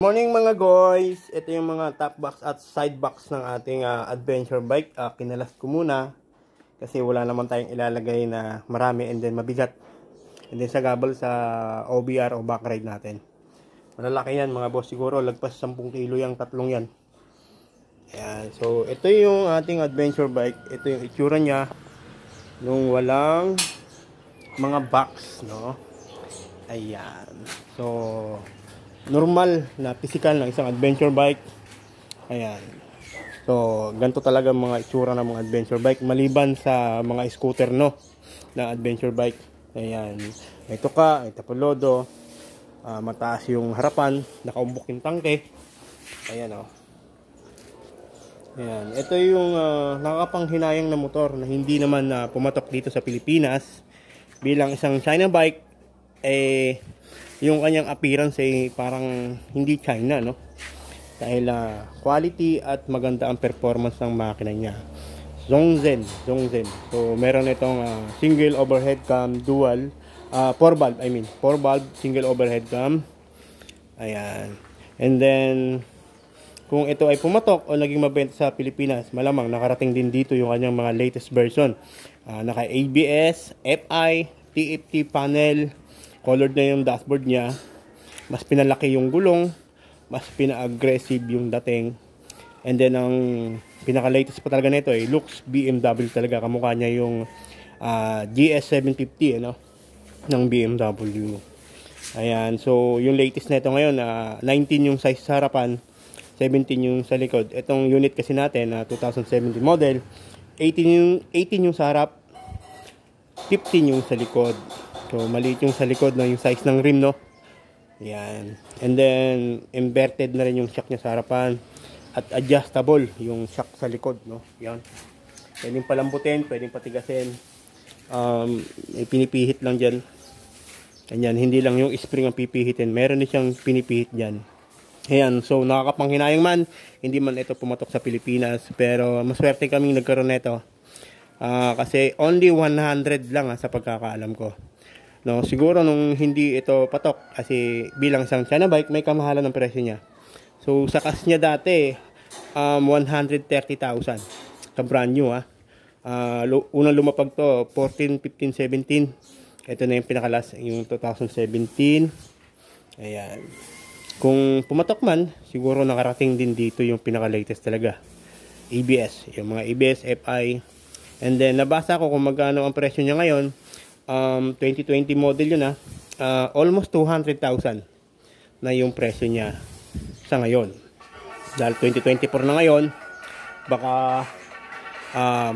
Morning mga guys, ito yung mga top box at side box ng ating adventure bike. Kinalas ko muna kasi wala naman tayong ilalagay na marami and then mabigat. And then sagabal sa OBR o back ride natin. Malalaki yan mga boss, siguro lagpas 10 kilo yung tatlong yan. Ayan, so ito yung ating adventure bike. Ito yung itsura niya nung walang mga box, no? Ayan, so normal na physical ng isang adventure bike. Ayan. So, ganito talaga mga itsura ng mga adventure bike maliban sa mga scooter, no, na adventure bike. Ayan. May tuka, may tapolodo, mataas yung harapan, nakaumbok yung tangke. Ayan, oh. Ayan. Ito yung nakakapanghinayang na motor na hindi naman pumatok dito sa Pilipinas. Bilang isang China bike, yung kanyang appearance ay parang hindi China, no? Dahil quality at maganda ang performance ng makina niya. Zhongzhen. So meron itong single overhead cam, dual 4 valve single overhead cam. Ayan. And then kung ito ay pumatok o naging mabenta sa Pilipinas, malamang nakarating din dito yung kanyang mga latest version. Naka ABS, FI, TFT panel, colored na yung dashboard niya, mas pinalaki yung gulong, mas pina-aggressive yung dating, and then ang pinaka-latest pa talaga nito looks BMW talaga, kamukha niya yung GS750 ng BMW. Ayan, so yung latest na ito ngayon, 19 yung size sa harapan, 17 yung sa likod. Itong unit kasi natin, 2017 model, 18 yung sa harap, 15 yung sa likod. So, maliit yung sa likod na yung size ng rim, no? Yan. And then, inverted na rin yung shock niya sa harapan. At adjustable yung shock sa likod, no? Yan. Pwedeng palambutin, pwedeng patigasin. May pinipihit lang dyan. Ganyan, hindi lang yung spring ang pipihitin. Meron din siyang pinipihit dyan. Ayan, so nakakapanghinayang man. Hindi man ito pumatok sa Pilipinas. Pero maswerte kaming nagkaroon nito. Kasi only 100 lang sa pagkakaalam ko. No, siguro nung hindi ito patok kasi bilang isang China bike may kamahalan ng presyo niya. So sa kas niya dati 130,000. Sa brand new unang lumapag to 14, 15, 17. Ito na yung pinakalas, yung 2017. Ayan. Kung pumatok man, siguro nakarating din dito yung pinaka-latest talaga. ABS, yung mga ABS, FI. And then nabasa ko kung magkano ang presyo niya ngayon. 2020 model yun almost 200,000 na yung presyo niya sa ngayon. Dahil 2024 na ngayon, baka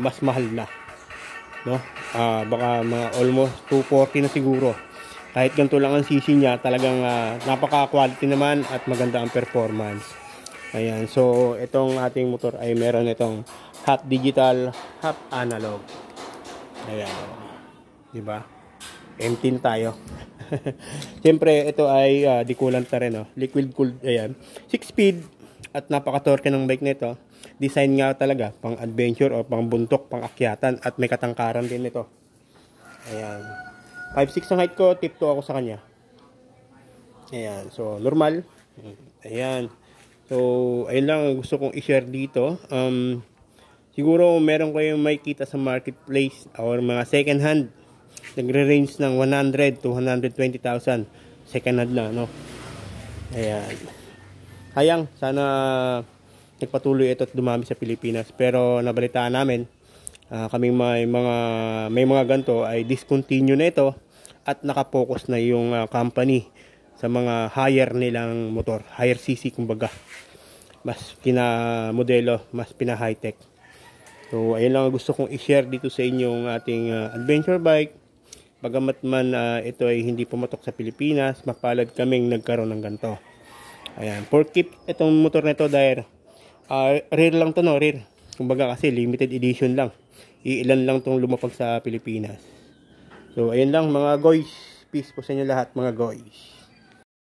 mas mahal na, no? Baka almost 240 na siguro. Kahit ganito lang ang CC niya, talagang napaka-quality naman at maganda ang performance. Ayan, so itong ating motor ay meron itong half digital, half analog. Ayan, diba? M10 tayo. Siyempre ito ay di coolant na rin, liquid cooled. Ayan, 6 speed at napaka-torque ng bike nito. Design nga talaga pang adventure o pang buntok, pang akyatan, at may katangkaran din ito. Ayan, 5'6" ang height ko, tip 2 ako sa kanya. Ayan, so normal. Ayan, so ayun lang gusto kong i-share dito. Siguro meron kayong makikita sa marketplace or mga second hand, nagre-range ng 100 to 120,000 second hand na, no? Ayan, sayang, sana nagpatuloy ito at dumami sa Pilipinas. Pero nabalitaan namin, kaming may mga ganito ay discontinue na ito at nakapokus na yung company sa mga higher nilang motor, higher CC kumbaga, mas pina-modelo, mas pina-high-tech. So ayun lang gusto kong i-share dito sa inyong ating adventure bike. Bagamat man ito ay hindi pumatok sa Pilipinas, mapalad kaming nagkaroon ng ganito. Ayan, for keep itong motor nito dahil rare lang to, no? Rare. Kumbaga kasi limited edition lang. Iilan lang tong lumapag sa Pilipinas. So ayun lang mga guys. Peace po sa inyo lahat mga guys.